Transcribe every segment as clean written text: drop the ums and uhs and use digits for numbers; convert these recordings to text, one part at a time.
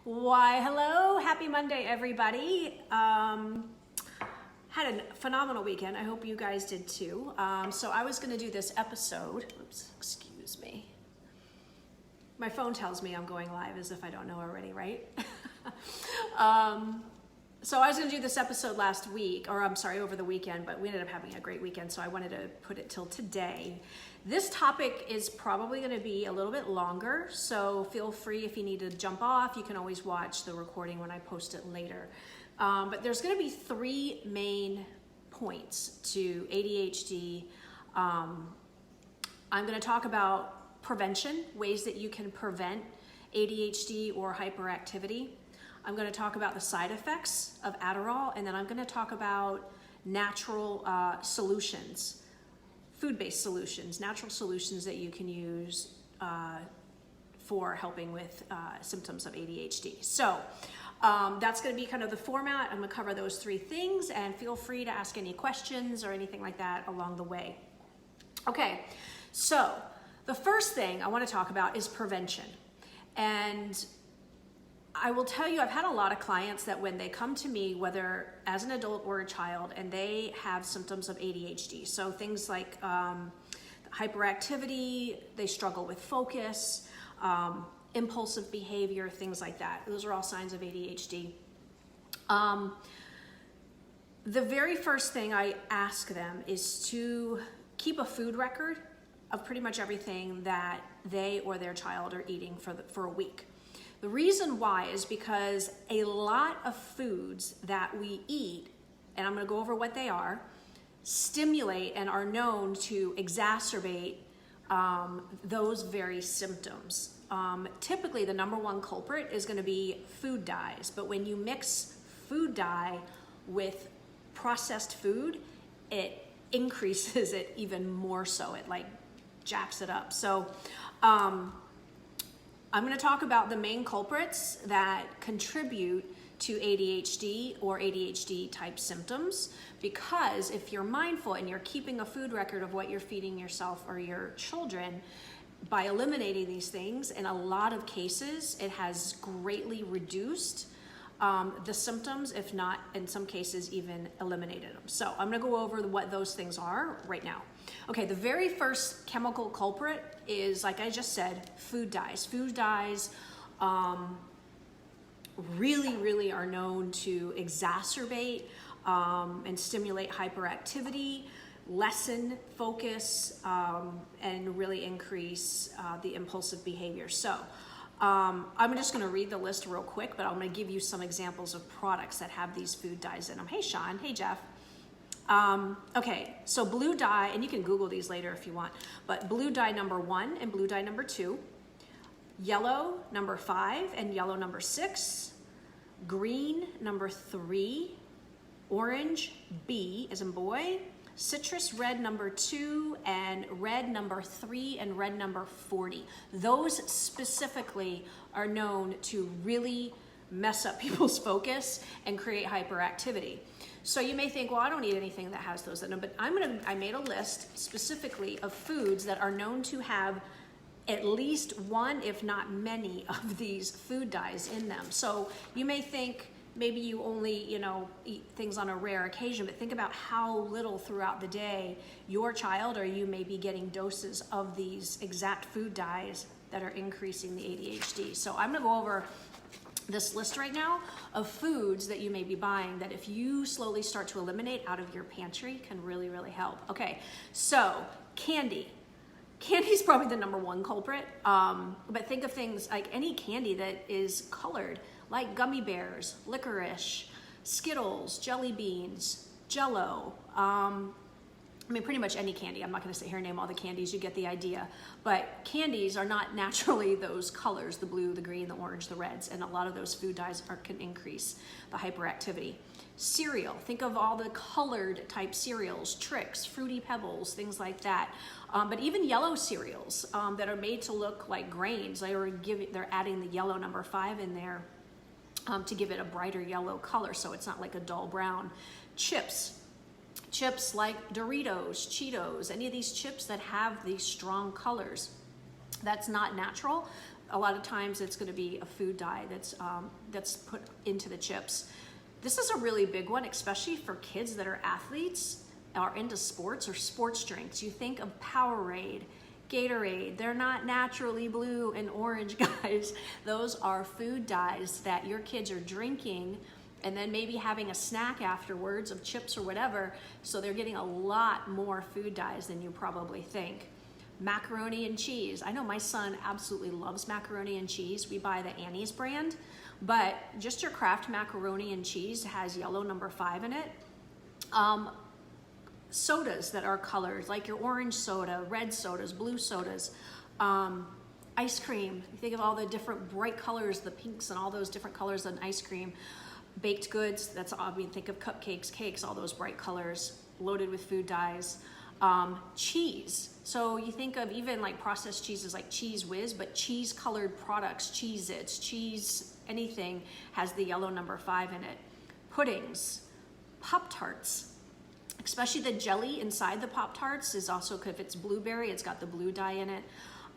Why, hello, happy Monday, everybody. Had a phenomenal weekend. I hope you guys did too. So I was gonna do this episode, oops, excuse me. My phone tells me I'm going live as if I don't know already, right? So I was gonna do this episode last week, or I'm sorry, over the weekend, but we ended up having a great weekend, so I wanted to put it till today. This topic is probably gonna be a little bit longer, so feel free if you need to jump off, you can always watch the recording when I post it later. But there's gonna be three main points to ADHD. I'm gonna talk about prevention, ways that you can prevent ADHD or hyperactivity. I'm going to talk about the side effects of Adderall, and then I'm going to talk about natural solutions, food-based solutions, natural solutions that you can use for helping with symptoms of ADHD. So that's going to be kind of the format. I'm going to cover those three things, and feel free to ask any questions or anything like that along the way. Okay, so the first thing I want to talk about is prevention. And I will tell you, I've had a lot of clients that when they come to me, whether as an adult or a child, and they have symptoms of ADHD, so things like hyperactivity, they struggle with focus, impulsive behavior, things like that. Those are all signs of ADHD. The very first thing I ask them is to keep a food record of pretty much everything that they or their child are eating for a week. The reason why is because a lot of foods that we eat, and I'm going to go over what they are, stimulate and are known to exacerbate those very symptoms. Typically, the number one culprit is going to be food dyes, but when you mix food dye with processed food, it increases it even more so. It like jacks it up. So I'm going to talk about the main culprits that contribute to ADHD or ADHD type symptoms, because if you're mindful and you're keeping a food record of what you're feeding yourself or your children, by eliminating these things, in a lot of cases, it has greatly reduced the symptoms, if not in some cases even eliminated them. So I'm going to go over what those things are right now. Okay, the very first chemical culprit is, like I just said, food dyes. Food dyes really are known to exacerbate and stimulate hyperactivity, lessen focus, and really increase the impulsive behavior. So I'm just going to read the list real quick, but I'm going to give you some examples of products that have these food dyes in them. Hey, Sean. Hey, Jeff. Okay, so blue dye, and you can Google these later if you want, but blue dye number 1 and blue dye number 2, yellow number 5 and yellow number 6, green number 3, orange B as in boy, citrus red number 2, and red number 3 and red number 40. Those specifically are known to really mess up people's focus and create hyperactivity. So you may think, well, I don't eat anything that has those in them, but I made a list specifically of foods that are known to have at least one, if not many, of these food dyes in them. So you may think maybe you only, eat things on a rare occasion, but think about how little throughout the day your child or you may be getting doses of these exact food dyes that are increasing the ADHD. So I'm gonna go over this list right now of foods that you may be buying that if you slowly start to eliminate out of your pantry can really help. Okay, so candy. Candy's probably the number one culprit, but think of things like any candy that is colored, like gummy bears, licorice, Skittles, jelly beans, Jell-O, pretty much any candy. I'm not going to sit here and name all the candies, you get the idea. But candies are not naturally those colors, the blue, the green, the orange, the reds, and a lot of those food dyes can increase the hyperactivity. Cereal, think of all the colored type cereals, Trix, Fruity Pebbles, things like that. But even yellow cereals that are made to look like grains, they're adding the yellow number 5 in there to give it a brighter yellow color so it's not like a dull brown. Chips like Doritos, Cheetos, any of these chips that have these strong colors. That's not natural. a lot of times it's going to be a food dye that's put into the chips. This is a really big one, especially for kids that are athletes, are into sports or sports drinks. You think of Powerade, Gatorade. They're not naturally blue and orange, guys. Those are food dyes that your kids are drinking and then maybe having a snack afterwards of chips or whatever. So they're getting a lot more food dyes than you probably think. Macaroni and cheese. I know my son absolutely loves macaroni and cheese. We buy the Annie's brand, but just your Kraft macaroni and cheese has yellow number 5 in it. Sodas that are colored, like your orange soda, red sodas, blue sodas, ice cream. You think of all the different bright colors, the pinks and all those different colors in ice cream. Baked goods, that's, I mean, think of cupcakes, cakes, all those bright colors loaded with food dyes. Cheese. So you think of even like processed cheeses like Cheese Whiz, but cheese colored products, Cheez-Its, cheese, anything has the yellow number 5 in it. Puddings, Pop-Tarts, especially the jelly inside the Pop-Tarts is also, if it's blueberry, it's got the blue dye in it,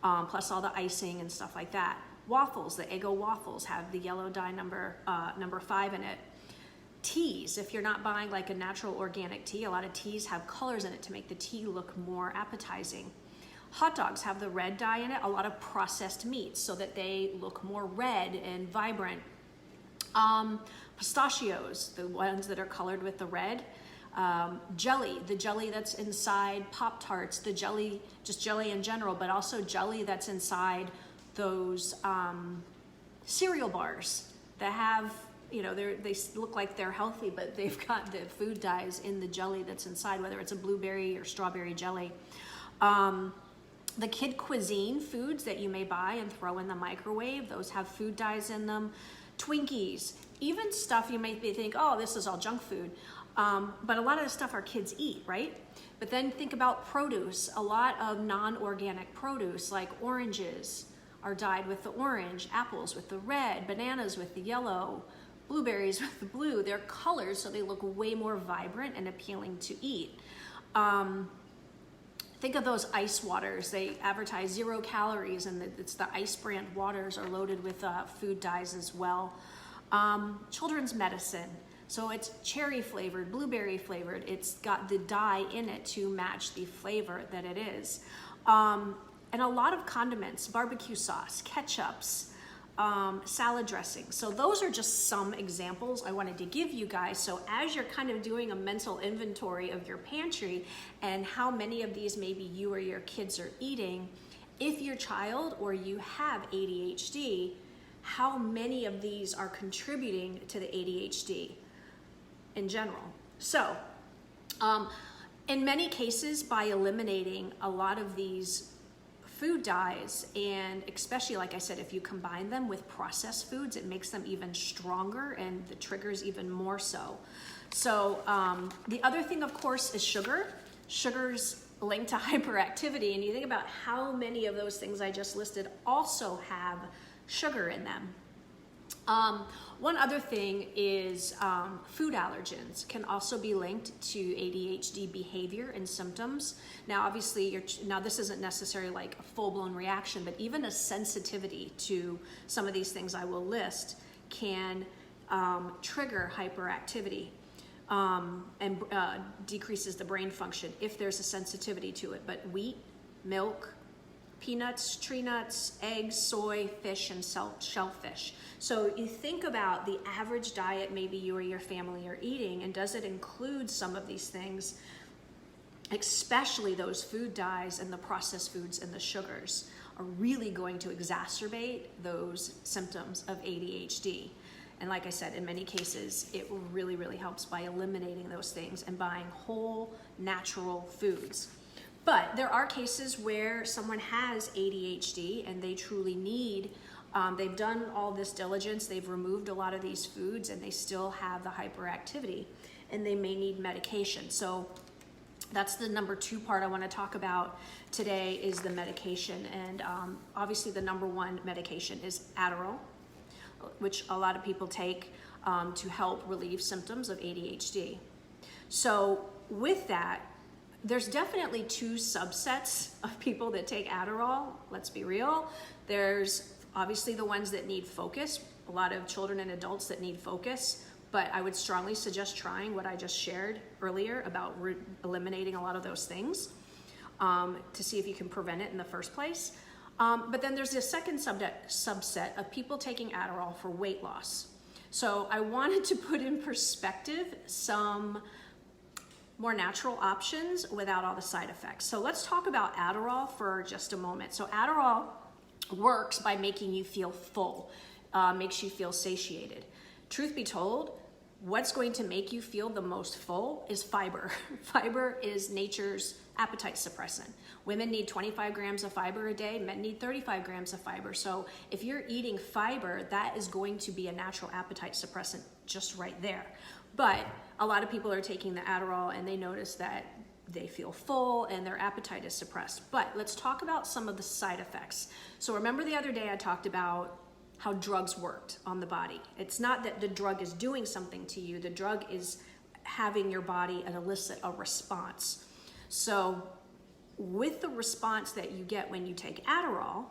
plus all the icing and stuff like that. Waffles, the Eggo waffles have the yellow dye number 5 in it. Teas, if you're not buying like a natural organic tea, a lot of teas have colors in it to make the tea look more appetizing. Hot dogs have the red dye in it, a lot of processed meats so that they look more red and vibrant. Pistachios, the ones that are colored with the red. Jelly, the jelly that's inside Pop-Tarts, the jelly, just jelly in general, but also jelly that's inside those cereal bars that have, you know, they look like they're healthy, but they've got the food dyes in the jelly that's inside, whether it's a blueberry or strawberry jelly. The kid cuisine foods that you may buy and throw in the microwave, those have food dyes in them. Twinkies, even stuff you might think, oh, this is all junk food. But a lot of the stuff our kids eat, right? But then think about produce. A lot of non-organic produce like oranges are dyed with the orange, apples with the red, bananas with the yellow, blueberries with the blue. They're colors, so they look way more vibrant and appealing to eat. Think of those ice waters. They advertise 0 calories, and it's the ice brand waters are loaded with food dyes as well. Children's medicine. So it's cherry flavored, blueberry flavored. It's got the dye in it to match the flavor that it is. And a lot of condiments, barbecue sauce, ketchups, salad dressing. So those are just some examples I wanted to give you guys. So as you're kind of doing a mental inventory of your pantry and how many of these maybe you or your kids are eating, if your child or you have ADHD, how many of these are contributing to the ADHD in general. So in many cases, by eliminating a lot of these food dyes, and especially, like I said, if you combine them with processed foods, it makes them even stronger and the triggers even more so. So the other thing, of course, is sugar. Sugar's linked to hyperactivity, and you think about how many of those things I just listed also have sugar in them. One other thing is food allergens can also be linked to ADHD behavior and symptoms. Now, obviously, now this isn't necessarily like a full-blown reaction, but even a sensitivity to some of these things I will list can trigger hyperactivity and decreases the brain function if there's a sensitivity to it. But wheat, milk, peanuts, tree nuts, eggs, soy, fish, and shellfish. So you think about the average diet maybe you or your family are eating, and does it include some of these things, especially those food dyes and the processed foods and the sugars are really going to exacerbate those symptoms of ADHD. And like I said, in many cases, it really, really helps by eliminating those things and buying whole, natural foods. But there are cases where someone has ADHD and they truly need, they've done all this diligence, they've removed a lot of these foods, and they still have the hyperactivity, and they may need medication. So that's the number 2 part I want to talk about today, is the medication. And obviously the number 1 medication is Adderall, which a lot of people take to help relieve symptoms of ADHD. So with that, there's definitely 2 subsets of people that take Adderall. Let's be real. There's Obviously the ones that need focus, a lot of children and adults that need focus, but I would strongly suggest trying what I just shared earlier about eliminating a lot of those things to see if you can prevent it in the first place. But then there's a second subset of people taking Adderall for weight loss. So I wanted to put in perspective some more natural options without all the side effects. So let's talk about Adderall for just a moment. So Adderall works by making you feel full, makes you feel satiated. Truth be told, what's going to make you feel the most full is fiber. Fiber is nature's appetite suppressant. Women need 25 grams of fiber a day, men need 35 grams of fiber. So if you're eating fiber, that is going to be a natural appetite suppressant just right there. But a lot of people are taking the Adderall and they notice that they feel full and their appetite is suppressed. But let's talk about some of the side effects. So remember the other day I talked about how drugs worked on the body. It's not that the drug is doing something to you, the drug is having your body elicit a response. So with the response that you get when you take Adderall,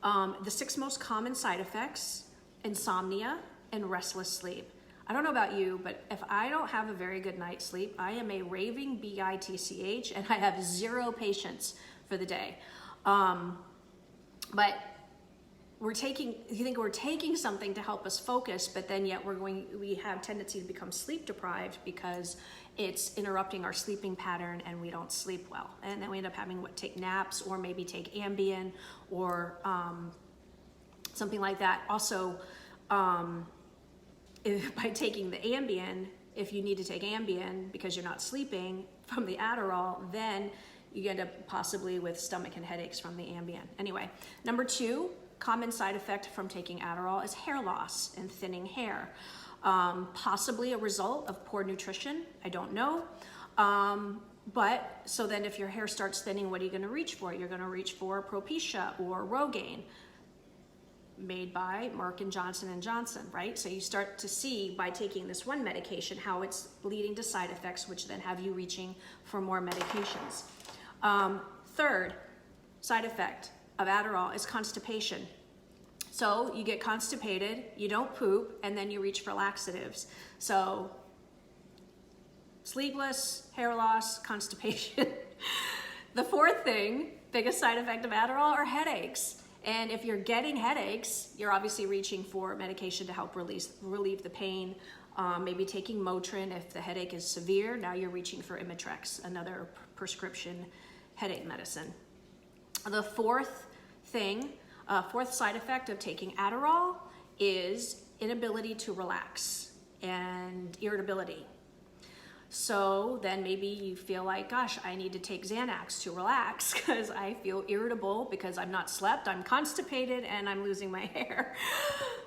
the 6 most common side effects: insomnia and restless sleep. I don't know about you, but if I don't have a very good night's sleep, I am a raving bitch and I have 0 patience for the day. But you think we're taking something to help us focus, but then yet we have tendency to become sleep deprived because it's interrupting our sleeping pattern and we don't sleep well. And then we end up having to take naps or maybe take Ambien or something like that. Also, by taking the Ambien, if you need to take Ambien because you're not sleeping from the Adderall, then you end up possibly with stomach and headaches from the Ambien. Anyway, number 2, common side effect from taking Adderall is hair loss and thinning hair. Possibly a result of poor nutrition, I don't know. But so then if your hair starts thinning, what are you gonna reach for? You're gonna reach for Propecia or Rogaine, made by Merck and Johnson & Johnson, right? So you start to see by taking this one medication how it's leading to side effects, which then have you reaching for more medications. Third side effect of Adderall is constipation. So you get constipated, you don't poop, and then you reach for laxatives. So sleepless, hair loss, constipation. The fourth thing, biggest side effect of Adderall, are headaches. And if you're getting headaches, you're obviously reaching for medication to help relieve the pain. Maybe taking Motrin if the headache is severe. Now you're reaching for Imitrex, another prescription headache medicine. The fourth side effect of taking Adderall is inability to relax and irritability. So then maybe you feel like, gosh, I need to take Xanax to relax because I feel irritable because I've not slept, I'm constipated, and I'm losing my hair.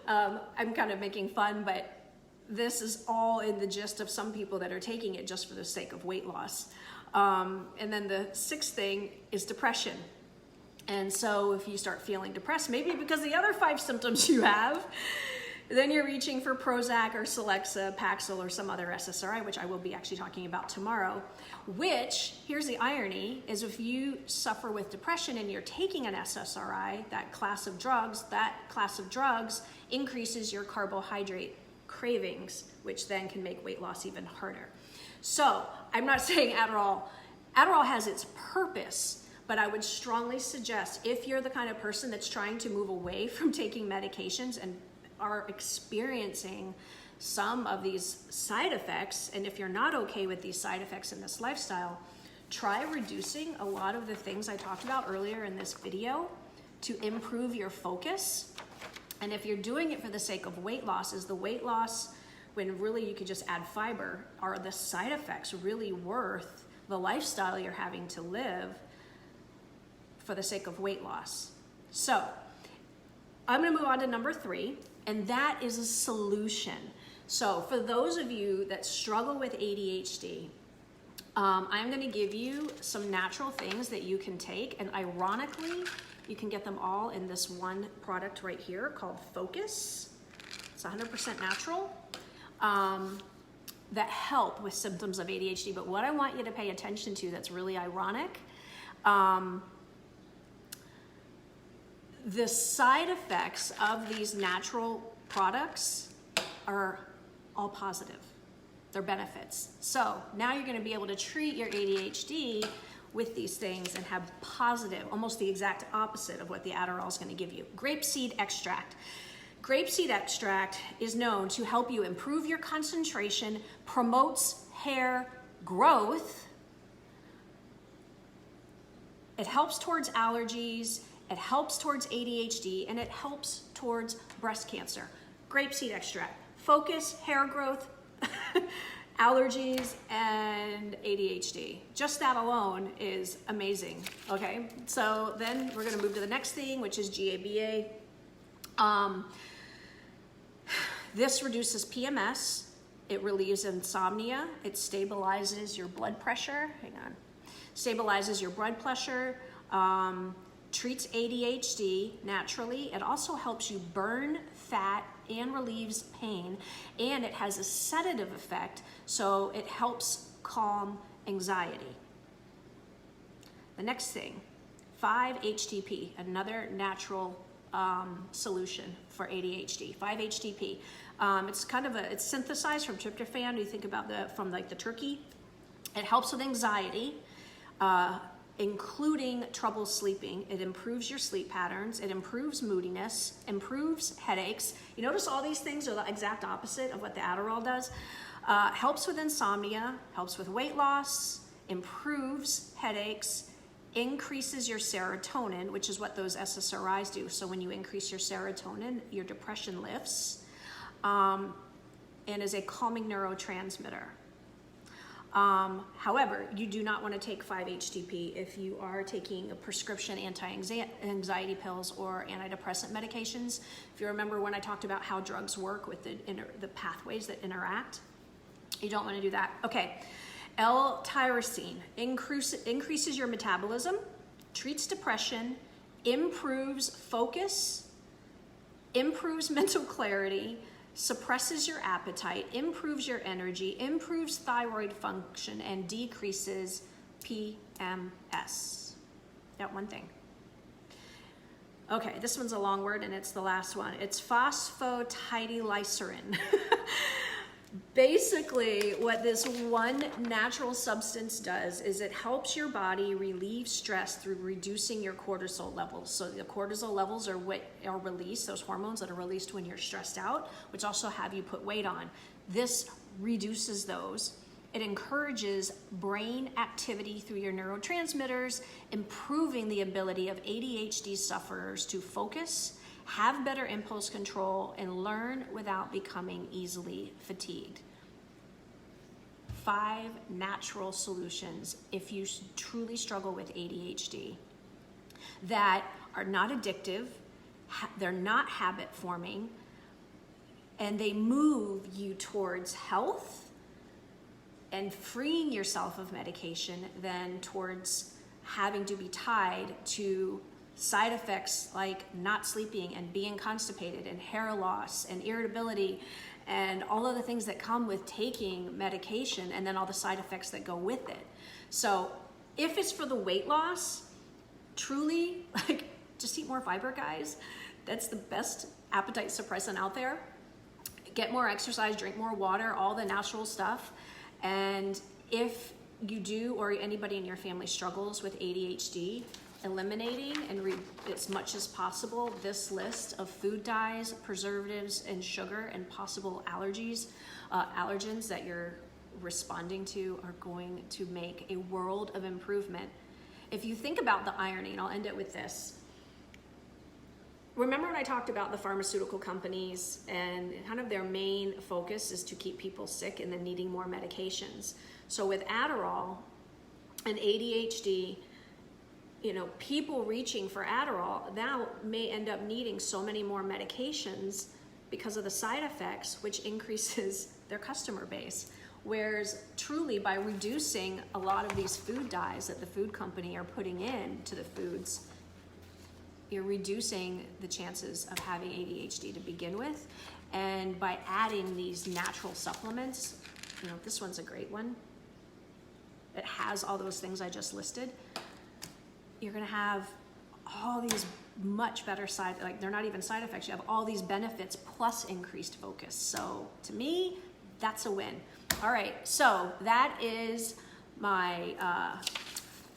I'm kind of making fun, but this is all in the gist of some people that are taking it just for the sake of weight loss. And then the 6th thing is depression. And so if you start feeling depressed, maybe because the other 5 symptoms you have, then you're reaching for Prozac or Celexa, Paxil, or some other SSRI, which I will be actually talking about tomorrow. Which, here's the irony, is if you suffer with depression and you're taking an SSRI, that class of drugs increases your carbohydrate cravings, which then can make weight loss even harder. So I'm not saying Adderall has its purpose, but I would strongly suggest if you're the kind of person that's trying to move away from taking medications and are experiencing some of these side effects, and if you're not okay with these side effects in this lifestyle, try reducing a lot of the things I talked about earlier in this video to improve your focus. And if you're doing it for the sake of weight loss, is the weight loss, when really you could just add fiber, are the side effects really worth the lifestyle you're having to live for the sake of weight loss? So I'm gonna move on to number 3, and that is a solution. So for those of you that struggle with ADHD, I'm gonna give you some natural things that you can take, and ironically, you can get them all in this one product right here called Focus. It's 100% natural, that help with symptoms of ADHD. But what I want you to pay attention to that's really ironic, The side effects of these natural products are all positive. They're benefits. So now you're going to be able to treat your ADHD with these things and have positive, almost the exact opposite of what the Adderall is going to give you. Grapeseed extract. Grapeseed extract is known to help you improve your concentration, promotes hair growth. It helps towards allergies, it helps towards ADHD, and it helps towards breast cancer. Grapeseed extract. Focus, hair growth, allergies, and ADHD. Just that alone is amazing, okay? So then we're gonna move to the next thing, which is GABA. This reduces PMS, it relieves insomnia, it stabilizes your blood pressure, stabilizes your blood pressure, treats ADHD naturally. It also helps you burn fat and relieves pain, and it has a sedative effect, so it helps calm anxiety. The next thing, 5-HTP, another natural solution for ADHD. 5-HTP. It's synthesized from tryptophan. You think about from the turkey. It helps with anxiety, including trouble sleeping. It improves your sleep patterns. It improves moodiness, improves headaches. You notice all these things are the exact opposite of what the Adderall does. Helps with insomnia, helps with weight loss, improves headaches, increases your serotonin, which is what those SSRIs do. So when you increase your serotonin, your depression lifts, and is a calming neurotransmitter. However, you do not want to take 5-HTP if you are taking a prescription anti-anxiety pills or antidepressant medications. If you remember when I talked about how drugs work with the pathways that interact, you don't want to do that. Okay, L-tyrosine increases your metabolism, treats depression, improves focus, improves mental clarity, suppresses your appetite, improves your energy, improves thyroid function, and decreases PMS. That one thing. Okay, this one's a long word and it's the last one. It's phosphatidylserine. Basically, what this one natural substance does is it helps your body relieve stress through reducing your cortisol levels. So the cortisol levels are what are released, those hormones that are released when you're stressed out, which also have you put weight on. This reduces those. It encourages brain activity through your neurotransmitters, improving the ability of ADHD sufferers to focus, have better impulse control, and learn without becoming easily fatigued. 5 natural solutions if you truly struggle with ADHD that are not addictive, they're not habit forming, and they move you towards health and freeing yourself of medication than towards having to be tied to side effects like not sleeping and being constipated and hair loss and irritability and all of the things that come with taking medication, and then all the side effects that go with it. So if it's for the weight loss, truly, just eat more fiber, guys. That's the best appetite suppressant out there. Get more exercise, drink more water, all the natural stuff. And if you do, or anybody in your family struggles with ADHD, eliminating as much as possible this list of food dyes, preservatives, and sugar, and possible allergens that you're responding to are going to make a world of improvement. If you think about the irony, and I'll end it with this. Remember when I talked about the pharmaceutical companies and kind of their main focus is to keep people sick and then needing more medications. So with Adderall and ADHD, people reaching for Adderall now may end up needing so many more medications because of the side effects, which increases their customer base. Whereas truly by reducing a lot of these food dyes that the food company are putting in to the foods, you're reducing the chances of having ADHD to begin with. And by adding these natural supplements, this one's a great one. It has all those things I just listed. You're gonna have all these much better like they're not even side effects. You have all these benefits plus increased focus. So to me, that's a win. All right, so that is my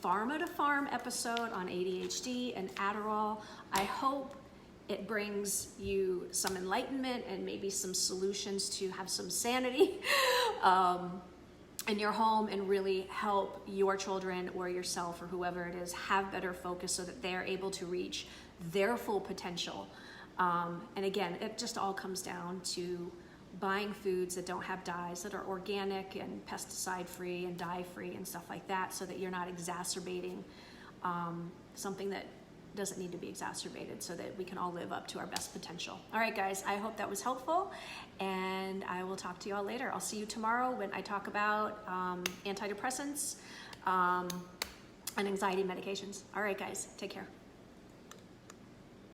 Pharma to Farm episode on ADHD and Adderall. I hope it brings you some enlightenment and maybe some solutions to have some sanity in your home and really help your children or yourself or whoever it is have better focus so that they're able to reach their full potential. And again, it just all comes down to buying foods that don't have dyes, that are organic and pesticide free and dye free and stuff like that, so that you're not exacerbating something that doesn't need to be exacerbated, so that we can all live up to our best potential. All right, guys, I hope that was helpful, and I will talk to you all later. I'll see you tomorrow when I talk about antidepressants and anxiety medications. All right, guys, take care.